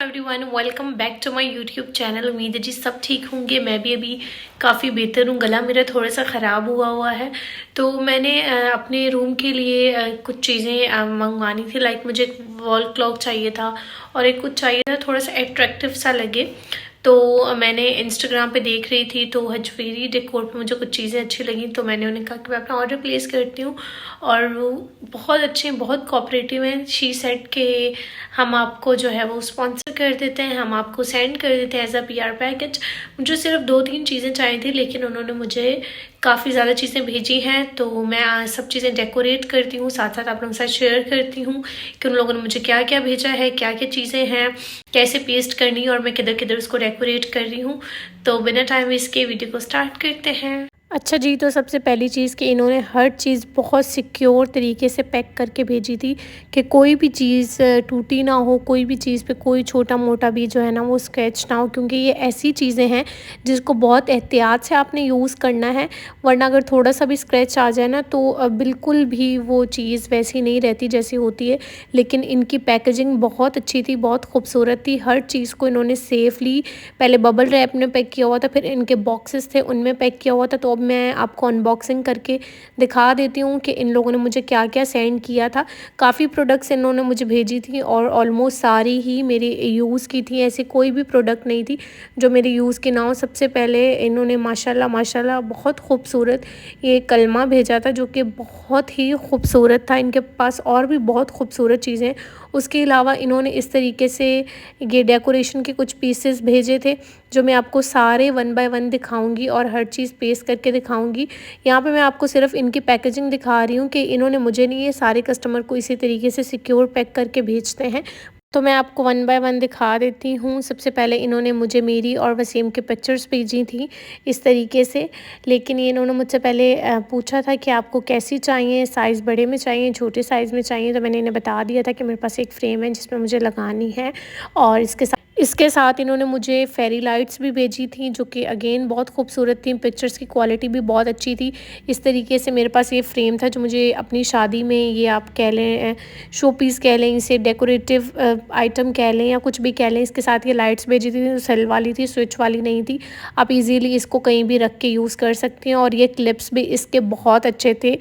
Everyone, welcome back to my YouTube channel. उम्मीद है जी सब ठीक होंगे। मैं भी अभी काफ़ी बेहतर हूँ। गला मेरा थोड़ा सा ख़राब हुआ है, तो मैंने अपने रूम के लिए कुछ चीज़ें मंगवानी थी। लाइक मुझे एक वॉल क्लॉक चाहिए था और एक कुछ चाहिए था थोड़ा सा अट्रैक्टिव सा लगे। तो मैंने इंस्टाग्राम पे देख रही थी, तो हजवेरी डेकोर पे मुझे कुछ चीज़ें अच्छी लगी, तो मैंने उन्हें कहा कि मैं अपना ऑर्डर प्लेस करती हूँ। और वो बहुत अच्छे हैं, बहुत कोऑपरेटिव हैं। शी सेड के हम आपको जो है वो स्पॉन्सर कर देते हैं, हम आपको सेंड कर देते हैं एज अ PR पैकेज। मुझे सिर्फ 2-3 चीज़ें चाहिए थी, लेकिन उन्होंने मुझे काफ़ी ज़्यादा चीज़ें भेजी हैं। तो मैं सब चीज़ें डेकोरेट करती हूँ, साथ साथ आप लोगों के साथ शेयर करती हूँ कि उन लोगों ने मुझे क्या क्या भेजा है, क्या क्या चीज़ें हैं, कैसे पेस्ट करनी है और मैं किधर किधर उसको डेकोरेट कर रही हूँ। तो बिना टाइम वेस्ट के वीडियो को स्टार्ट करते हैं। अच्छा जी, तो सबसे पहली चीज़ कि इन्होंने हर चीज़ बहुत सिक्योर तरीके से पैक करके भेजी थी कि कोई भी चीज़ टूटी ना हो, कोई भी चीज़ पे कोई छोटा मोटा भी जो है ना वो स्क्रैच ना हो, क्योंकि ये ऐसी चीज़ें हैं जिसको बहुत एहतियात से आपने यूज़ करना है, वरना अगर थोड़ा सा भी स्क्रैच आ जाए ना तो बिल्कुल भी वो चीज़ वैसी नहीं रहती जैसी होती है। लेकिन इनकी पैकेजिंग बहुत अच्छी थी, बहुत खूबसूरत थी। हर चीज़ को इन्होंने सेफली पहले बबल रैप में पैक किया हुआ था, फिर इनके बॉक्सेस थे उनमें पैक किया हुआ था। तो अब मैं आपको अनबॉक्सिंग करके दिखा देती हूँ कि इन लोगों ने मुझे क्या क्या सेंड किया था। काफ़ी प्रोडक्ट्स इन्होंने मुझे भेजी थी और ऑलमोस्ट सारी ही मेरी यूज़ की थी। ऐसी कोई भी प्रोडक्ट नहीं थी जो मेरे यूज़ की ना हो। सबसे पहले इन्होंने माशाल्लाह माशाल्लाह बहुत खूबसूरत ये कलमा भेजा था, जो कि बहुत ही खूबसूरत था। इनके पास और भी बहुत खूबसूरत चीज़ें। उसके अलावा इन्होंने इस तरीके से ये डेकोरेशन के कुछ पीसेस भेजे थे, जो मैं आपको सारे 1 बाय 1 दिखाऊंगी और हर चीज़ पेस्ट करके दिखाऊंगी। यहाँ पे मैं आपको सिर्फ इनकी पैकेजिंग दिखा रही हूँ कि इन्होंने मुझे नहीं, ये सारे कस्टमर को इसी तरीके से सिक्योर पैक करके भेजते हैं। तो मैं आपको 1 बाय 1 दिखा देती हूँ। सबसे पहले इन्होंने मुझे मेरी और वसीम के पिक्चर्स भेजी थी इस तरीके से। लेकिन ये इन्होंने मुझसे पहले पूछा था कि आपको कैसी चाहिए, साइज़ बड़े में चाहिए, छोटे साइज़ में चाहिए। तो मैंने इन्हें बता दिया था कि मेरे पास एक फ्रेम है जिसमें मुझे लगानी है। और इसके साथ इन्होंने मुझे फेरी लाइट्स भी भेजी थी, जो कि अगेन बहुत खूबसूरत थी। पिक्चर्स की क्वालिटी भी बहुत अच्छी थी। इस तरीके से मेरे पास ये फ्रेम था जो मुझे अपनी शादी में, ये आप कह लें शो पीस कह लें, इसे डेकोरेटिव आइटम कह लें या कुछ भी कह लें। इसके साथ ये लाइट्स भेजी थी, सेल वाली थी, स्विच वाली नहीं थी। आप इजीली इसको कहीं भी रख के यूज़ कर सकती हैं। और ये क्लिप्स भी इसके बहुत अच्छे थे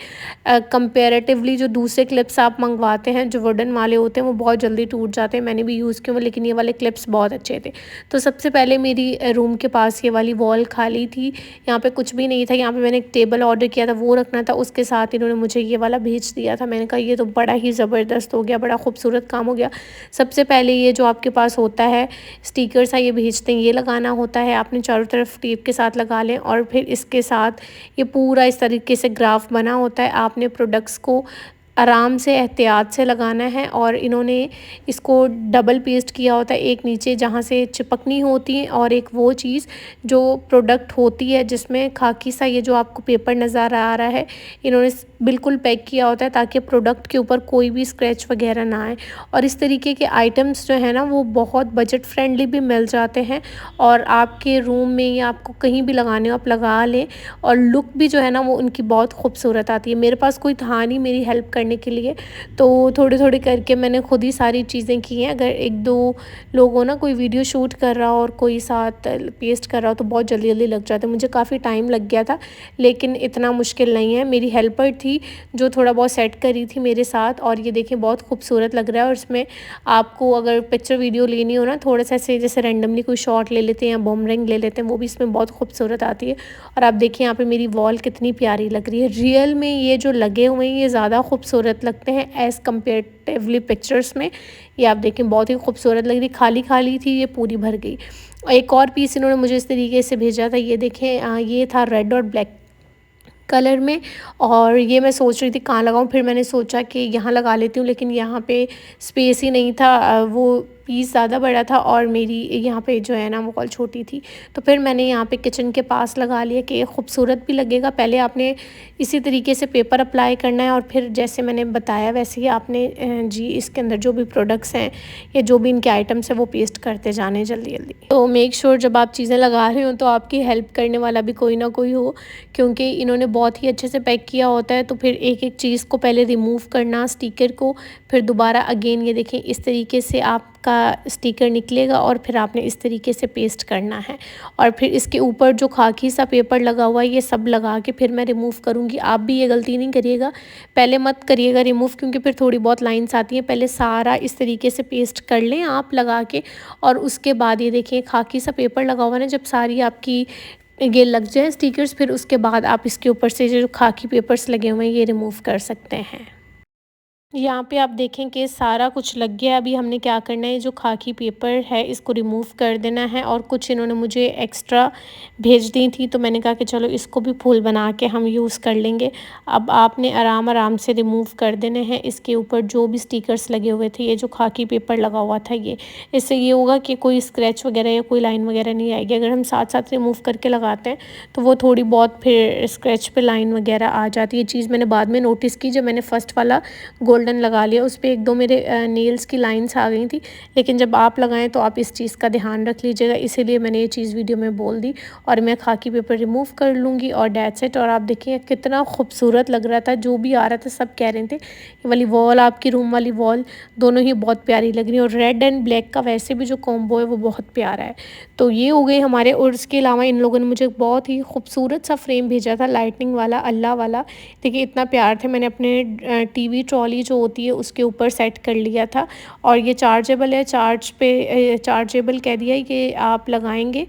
कंपेरेटिवली। जो दूसरे क्लिप्स आप मंगवाते हैं जो वुडन वाले होते हैं वो बहुत जल्दी टूट जाते हैं, मैंने भी यूज़ किए हुए, लेकिन ये वाले क्लिप्स बहुत अच्छे थे। तो सबसे पहले मेरी रूम के पास ये वाली वॉल खाली थी, यहाँ पे कुछ भी नहीं था। यहाँ पे मैंने एक टेबल ऑर्डर किया था, वो रखना था। उसके साथ इन्होंने मुझे ये वाला भेज दिया था। मैंने कहा ये तो बड़ा ही ज़बरदस्त हो गया, बड़ा खूबसूरत काम हो गया। सबसे पहले ये जो आपके पास होता है स्टिकर सा ये भेजते हैं, ये लगाना होता है। आपने चारों तरफ टेप के साथ लगा लें और फिर इसके साथ ये पूरा इस तरीके से ग्राफ बना होता है। आपने प्रोडक्ट्स को आराम से एहतियात से लगाना है और इन्होंने इसको डबल पेस्ट किया होता है, एक नीचे जहाँ से चिपकनी होती है और एक वो चीज़ जो प्रोडक्ट होती है जिसमें खाकी सा ये जो आपको पेपर नज़र आ रहा है, इन्होंने बिल्कुल पैक किया होता है ताकि प्रोडक्ट के ऊपर कोई भी स्क्रैच वगैरह ना आए। और इस तरीके के आइटम्स जो है ना वो बहुत बजट फ्रेंडली भी मिल जाते हैं और आपके रूम में या आपको कहीं भी लगाने हो आप लगा लें, और लुक भी जो है ना वो उनकी बहुत खूबसूरत आती है। मेरे पास कोई था नहीं मेरी हेल्प करने के लिए, तो थोड़ी थोड़ी करके मैंने खुद ही सारी चीज़ें की हैं। अगर 1-2 लोगों ना कोई वीडियो शूट कर रहा हो और कोई साथ पेस्ट कर रहा हो तो बहुत जल्दी जल्दी लग जाता है। मुझे काफ़ी टाइम लग गया था, लेकिन इतना मुश्किल नहीं है। मेरी हेल्पर थी जो थोड़ा बहुत सेट करी थी मेरे साथ, और ये देखें बहुत खूबसूरत लग रहा है। और इसमें आपको अगर पिक्चर वीडियो लेनी हो ना, थोड़ा सा ऐसे जैसे रैंडमली कोई शॉट ले लेते हैं या बूमरैंग ले लेते हैं, वो भी इसमें बहुत खूबसूरत आती है। और आप देखिए यहाँ पे मेरी वॉल कितनी प्यारी लग रही है। रियल में ये जो लगे हुए हैं ये ज़्यादा खूबसूरत लगते हैं एज़ कम्पेरेटिवली पिक्चर्स में। ये आप देखें बहुत ही खूबसूरत लग रही, खाली खाली थी ये पूरी भर गई। एक और पीस इन्होंने मुझे इस तरीके से भेजा था, ये देखें ये था रेड और ब्लैक कलर में, और ये मैं सोच रही थी कहाँ लगाऊं, फिर मैंने सोचा कि यहाँ लगा लेती हूँ, लेकिन यहाँ पे स्पेस ही नहीं था। वो पीस ज़्यादा बड़ा था और मेरी यहाँ पे जो है ना वो वॉल छोटी थी, तो फिर मैंने यहाँ पे किचन के पास लगा लिया कि ये खूबसूरत भी लगेगा। पहले आपने इसी तरीके से पेपर अप्लाई करना है और फिर जैसे मैंने बताया वैसे ही आपने जी इसके अंदर जो भी प्रोडक्ट्स हैं या जो भी इनके आइटम्स हैं वो पेस्ट करते जाने जल्दी जल्दी। तो मेक श्योर जब आप चीज़ें लगा रहे हो तो आपकी हेल्प करने वाला भी कोई ना कोई हो, क्योंकि इन्होंने बहुत ही अच्छे से पैक किया होता है। तो फिर एक एक चीज़ को पहले रिमूव करना स्टिकर को, फिर दोबारा अगेन ये देखें इस तरीके से आपका का स्टिकर निकलेगा और फिर आपने इस तरीके से पेस्ट करना है। और फिर इसके ऊपर जो खाकी सा पेपर लगा हुआ है ये सब लगा के फिर मैं रिमूव करूँगी। आप भी ये गलती नहीं करिएगा, पहले मत करिएगा रिमूव, क्योंकि फिर थोड़ी बहुत लाइन्स आती हैं। पहले सारा इस तरीके से पेस्ट कर लें आप लगा के, और उसके बाद ये देखिए खाकी सा पेपर लगा हुआ है ना, जब सारी आपकी ये लग जाए स्टिकर्स, फिर उसके बाद आप इसके ऊपर से जो खाकी पेपर्स लगे हुए हैं ये रिमूव कर सकते हैं। यहाँ पे आप देखें कि सारा कुछ लग गया। अभी हमने क्या करना है, जो खाकी पेपर है इसको रिमूव कर देना है। और कुछ इन्होंने मुझे एक्स्ट्रा भेज दी थी, तो मैंने कहा कि चलो इसको भी फूल बना के हम यूज़ कर लेंगे। अब आपने आराम आराम से रिमूव कर देने हैं इसके ऊपर जो भी स्टिकर्स लगे हुए थे। ये जो खाकी पेपर लगा हुआ था ये, इससे ये होगा कि कोई स्क्रैच वगैरह या कोई लाइन वगैरह नहीं आएगी। अगर हम साथ साथ रिमूव करके लगाते हैं तो वो थोड़ी बहुत फिर स्क्रैच पे लाइन वगैरह आ जाती है। ये चीज़ मैंने बाद में नोटिस की, जब मैंने फ़र्स्ट वाला गोल्डन लगा लिया उस पर एक दो मेरे नेल्स की लाइंस आ गई थी। लेकिन जब आप लगाएं तो आप इस चीज़ का ध्यान रख लीजिएगा, इसीलिए मैंने ये चीज़ वीडियो में बोल दी। और मैं खाकी पेपर रिमूव कर लूँगी और डेट्स इट। और आप देखिए कितना खूबसूरत लग रहा था, जो भी आ रहा था सब कह रहे थे ये वाली वॉल, आपकी रूम वाली वॉल दोनों ही बहुत प्यारी लग रही है। और रेड एंड ब्लैक का वैसे भी जो कॉम्बो है वो बहुत प्यारा है। तो ये हो गए हमारे। और इसके अलावा इन लोगों ने मुझे बहुत ही खूबसूरत सा फ्रेम भेजा था, लाइटनिंग वाला, अल्लाह वाला। देखिए इतना प्यार थे। मैंने अपने टीवी ट्रॉली जो होती है उसके ऊपर सेट कर लिया था। और ये चार्जेबल है, चार्जेबल कह दिया है कि आप लगाएंगे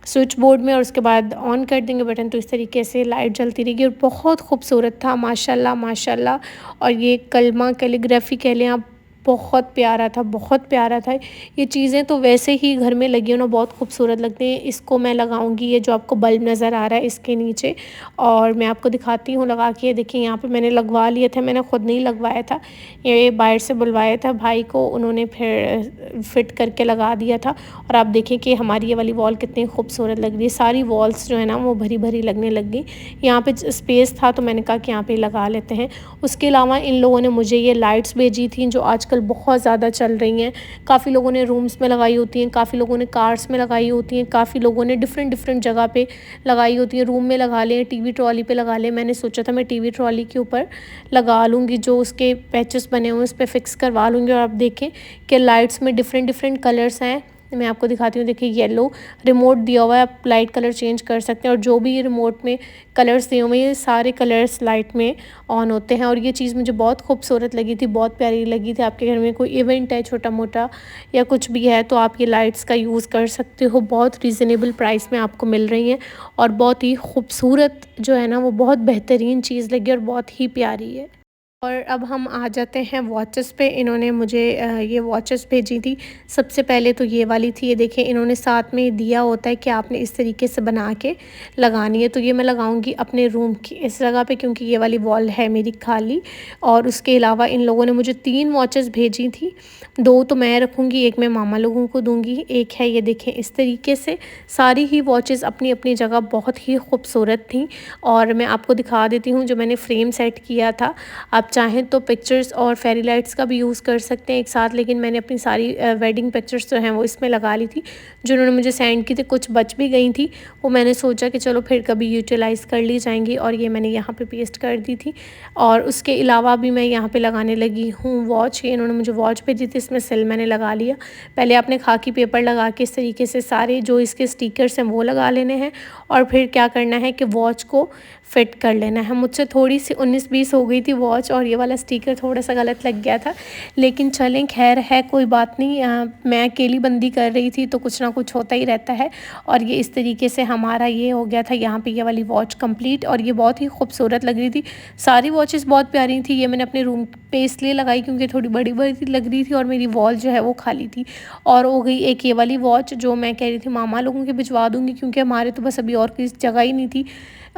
स्विच बोर्ड में और उसके बाद ऑन कर देंगे बटन, तो इस तरीके से लाइट जलती रहेगी। और बहुत खूबसूरत था, माशाल्लाह माशाल्लाह। और ये कलमा कैलीग्राफी कह लें आप, बहुत प्यारा था, बहुत प्यारा था। ये चीज़ें तो वैसे ही घर में लगी हो ना बहुत खूबसूरत लगती हैं। इसको मैं लगाऊंगी, ये जो आपको बल्ब नज़र आ रहा है इसके नीचे, और मैं आपको दिखाती हूँ लगा के। देखिए यहाँ पे मैंने लगवा लिए थे, मैंने ख़ुद नहीं लगवाया था, ये बाहर से बुलवाया था भाई को, उन्होंने फिर फिट करके लगा दिया था। और आप देखें कि हमारी ये वाली वॉल कितनी खूबसूरत लग रही है। सारी वॉल्स जो है ना वो भरी भरी लगने लग गई। यहाँ पे स्पेस था तो मैंने कहा कि यहाँ पे लगा लेते हैं। उसके अलावा इन लोगों ने मुझे ये लाइट्स भेजी थी जो आजकल बहुत ज़्यादा चल रही हैं। काफ़ी लोगों ने रूम्स में लगाई होती हैं, काफ़ी लोगों ने कार्स में लगाई होती हैं, काफ़ी लोगों ने डिफरेंट जगह पे लगाई होती हैं। रूम में लगा लें, टीवी ट्रॉली पे लगा लें। मैंने सोचा था मैं टीवी ट्रॉली के ऊपर लगा लूँगी, जो उसके पैचेस बने हुए उस पर फिक्स करवा लूँगी। और आप देखें कि लाइट्स में डिफरेंट कलर्स हैं। मैं आपको दिखाती हूँ। देखिए येलो रिमोट दिया हुआ है, आप लाइट कलर चेंज कर सकते हैं। और जो भी ये रिमोट में कलर्स दिए हुए हैं ये सारे कलर्स लाइट में ऑन होते हैं। और ये चीज़ मुझे बहुत खूबसूरत लगी थी, बहुत प्यारी लगी थी। आपके घर में कोई इवेंट है छोटा मोटा या कुछ भी है तो आप ये लाइट्स का यूज़ कर सकते हो। बहुत रीज़नेबल प्राइस में आपको मिल रही हैं और बहुत ही खूबसूरत जो है ना वो बहुत बेहतरीन चीज़ लगी और बहुत ही प्यारी है। और अब हम आ जाते हैं वॉचेस पे। इन्होंने मुझे ये वॉचेस भेजी थी। सबसे पहले तो ये वाली थी, ये देखिए इन्होंने साथ में दिया होता है कि आपने इस तरीके से बना के लगानी है। तो ये मैं लगाऊंगी अपने रूम की इस जगह पे, क्योंकि ये वाली वॉल है मेरी खाली। और उसके अलावा इन लोगों ने मुझे 3 वॉचेस भेजी थी, 2 तो मैं रखूँगी, एक मैं मामा लोगों को दूँगी। एक है ये देखें इस तरीके से। सारी ही वॉचेस अपनी अपनी जगह बहुत ही खूबसूरत थी। और मैं आपको दिखा देती हूँ जो मैंने फ्रेम सेट किया था। आप चाहें तो पिक्चर्स और फेरी लाइट्स का भी यूज़ कर सकते हैं एक साथ, लेकिन मैंने अपनी सारी वेडिंग पिक्चर्स जो हैं वो इसमें लगा ली थी। जो उन्होंने मुझे सेंड की थी, कुछ बच भी गई थी, वो मैंने सोचा कि चलो फिर कभी यूटिलाइज़ कर ली जाएंगी। और ये मैंने यहाँ पे पेस्ट कर दी थी। और उसके अलावा भी मैं यहाँ पे लगाने लगी हूँ वॉच। ये इन्होंने मुझे वॉच भेजी थी, इसमें सिल मैंने लगा लिया। पहले आपने खाकी पेपर लगा के इस तरीके से सारे जो इसके स्टिकर्स हैं वो लगा लेने हैं। और फिर क्या करना है कि वॉच को फिट कर लेना है। मुझसे थोड़ी सी 19-20 हो गई थी वॉच और ये वाला स्टिकर थोड़ा सा गलत लग गया था, लेकिन चलें खैर है, कोई बात नहीं। मैं अकेली बंदी कर रही थी तो कुछ ना कुछ होता ही रहता है। और ये इस तरीके से हमारा ये हो गया था यहाँ पे ये वाली वॉच कंप्लीट। और ये बहुत ही खूबसूरत लग रही थी, सारी वॉचेस बहुत प्यारी थी। ये मैंने अपने रूम पे इसलिए लगाई क्योंकि थोड़ी बड़ी बड़ी लग रही थी और मेरी वॉल जो है वो खाली थी। और हो गई एक ये वाली वॉच जो मैं कह रही थी मामा लोगों के भिजवा दूँगी, क्योंकि हमारे तो बस अभी और किसी जगह ही नहीं थी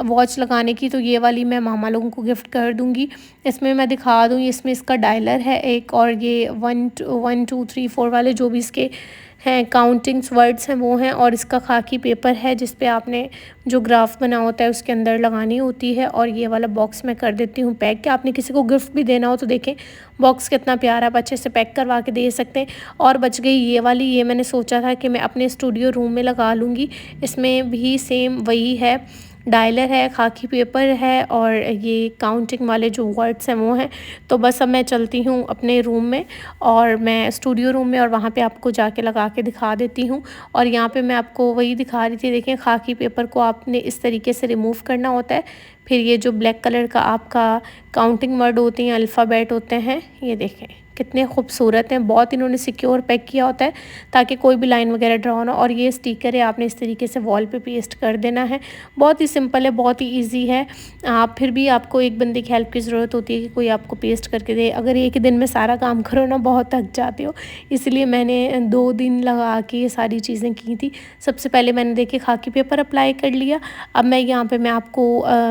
वॉच लगाने की। तो ये वाली मैं मामा लोगों को गिफ्ट कर दूँगी। इसमें मैं दिखा दूँ, इसमें इसका डायलर है एक, और ये 1 2 3 4 वाले जो भी इसके हैं काउंटिंग्स वर्ड्स हैं वो हैं। और इसका खाकी पेपर है जिस पे आपने जो ग्राफ बना होता है उसके अंदर लगानी होती है। और ये वाला बॉक्स मैं कर देती हूँ पैक, कि आपने किसी को गिफ्ट भी देना हो तो देखें बॉक्स कितना प्यारा, आप अच्छे से पैक करवा के दे सकते हैं। और बच गई ये वाली, ये मैंने सोचा था कि मैं अपने स्टूडियो रूम में लगा लूँगी। इसमें भी सेम वही है डायलर है, खाकी पेपर है और ये काउंटिंग वाले जो वर्ड्स हैं वो हैं। तो बस अब मैं चलती हूँ अपने रूम में और मैं स्टूडियो रूम में और वहाँ पे आपको जाके लगा के दिखा देती हूँ। और यहाँ पे मैं आपको वही दिखा रही थी, देखें खाकी पेपर को आपने इस तरीके से रिमूव करना होता है। फिर ये जो ब्लैक कलर का आपका काउंटिंग वर्ड होते हैं, अल्फ़ाबेट होते हैं, ये देखें कितने खूबसूरत हैं। बहुत इन्होंने सिक्योर पैक किया होता है ताकि कोई भी लाइन वगैरह ड्रा ना। और ये स्टिकर है, आपने इस तरीके से वॉल पे पेस्ट कर देना है। बहुत ही सिंपल है, बहुत ही इजी है। आप फिर भी आपको एक बंदे की हेल्प की ज़रूरत होती है कि कोई आपको पेस्ट करके दे। अगर एक ही दिन में सारा काम करो ना, बहुत थक जाते हो, इसलिए मैंने 2 दिन लगा के ये सारी चीज़ें की थी। सबसे पहले मैंने देखिए खाकी पेपर अप्लाई कर लिया। अब मैं यहाँ पे मैं आपको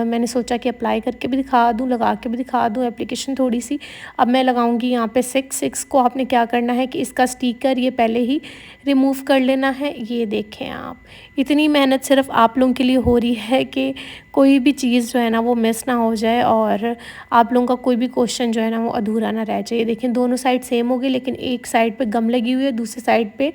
मैंने सोचा कि अप्लाई करके भी दिखा दूँ, लगा के भी दिखा दूँ एप्लीकेशन थोड़ी सी। अब मैं लगाऊंगी यहाँ पे 6 को आपने क्या करना है कि इसका स्टिकर ये पहले ही रिमूव कर लेना है। ये देखें आप, इतनी मेहनत सिर्फ आप लोगों के लिए हो रही है कि कोई भी चीज़ जो है ना वो मिस ना हो जाए और आप लोगों का कोई भी क्वेश्चन जो है ना वो अधूरा ना रह जाए। देखें दोनों साइड सेम हो गई, लेकिन एक साइड पे गम लगी हुई है, दूसरी साइड पे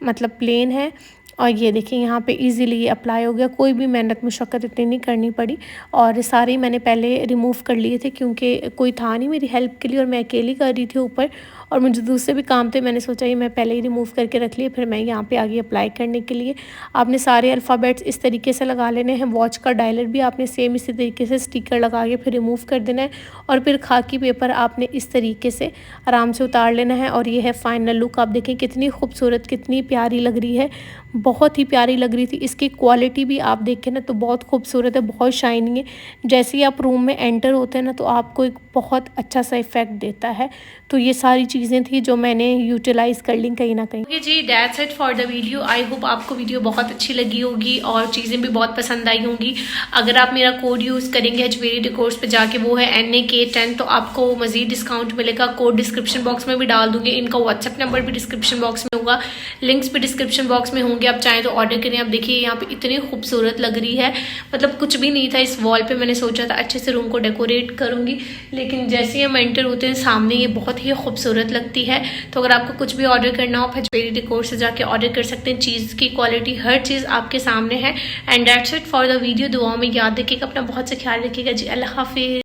मतलब प्लेन है। और ये देखिए यहाँ पे इजीली ये अप्लाई हो गया, कोई भी मेहनत मुशक्क़त इतनी नहीं करनी पड़ी। और सारे ही मैंने पहले रिमूव कर लिए थे क्योंकि कोई था नहीं मेरी हेल्प के लिए और मैं अकेली कर रही थी ऊपर, और मुझे दूसरे भी काम थे। मैंने सोचा ये मैं पहले ही रिमूव करके रख लिए, फिर मैं यहाँ पे आगे अप्लाई करने के लिए। आपने सारे अल्फ़ाबेट्स इस तरीके से लगा लेने हैं। वॉच का डायलर भी आपने सेम इसी तरीके से स्टिकर लगा के फिर रिमूव कर देना है। और फिर खाकी पेपर आपने इस तरीके से आराम से उतार लेना है। और ये है फाइनल लुक। आप देखें कितनी खूबसूरत, कितनी प्यारी लग रही है, बहुत ही प्यारी लग रही थी। इसकी क्वालिटी भी आप देखें ना तो बहुत खूबसूरत है, बहुत शाइनिंग है। जैसे ही आप रूम में एंटर होते हैं ना तो आपको एक बहुत अच्छा सा इफ़ेक्ट देता है। तो ये सारी चीज़ें थी जो मैंने यूटिलाइज़ कर ली कहीं ना कहीं। ओके जी, that's it for the video. I hope आपको वीडियो बहुत अच्छी लगी होगी और चीज़ें भी बहुत पसंद आई होंगी। अगर आप मेरा कोड यूज़ करेंगे हजवेरी डेकोर्स पे जाके, वो है NAK10, तो आपको मज़ीद डिस्काउंट मिलेगा। कोड डिस्क्रिप्शन बॉक्स में भी डाल दूँगी। इनका व्हाट्सएप नंबर भी डिस्क्रिप्शन बॉक्स में होगा, लिंक्स भी डिस्क्रिप्शन बॉक्स में होंगे। आप चाहें तो ऑर्डर करें। आप देखिए यहाँ पे इतनी खूबसूरत लग रही है, मतलब कुछ भी नहीं था इस वॉल पे। मैंने सोचा था अच्छे से रूम को डेकोरेट करूँगी, लेकिन जैसे ही हम एंटर होते हैं सामने ये बहुत ही खूबसूरत लगती है। तो अगर आपको कुछ भी ऑर्डर करना हो हजवेरी डेकोर से जाके ऑर्डर कर सकते हैं। चीज़ की क्वालिटी, हर चीज़ आपके सामने है। And that's it for the video. दुआओं में याद रखिएगा, अपना बहुत से ख्याल रखिएगा जी। अल्लाह हाफिज़।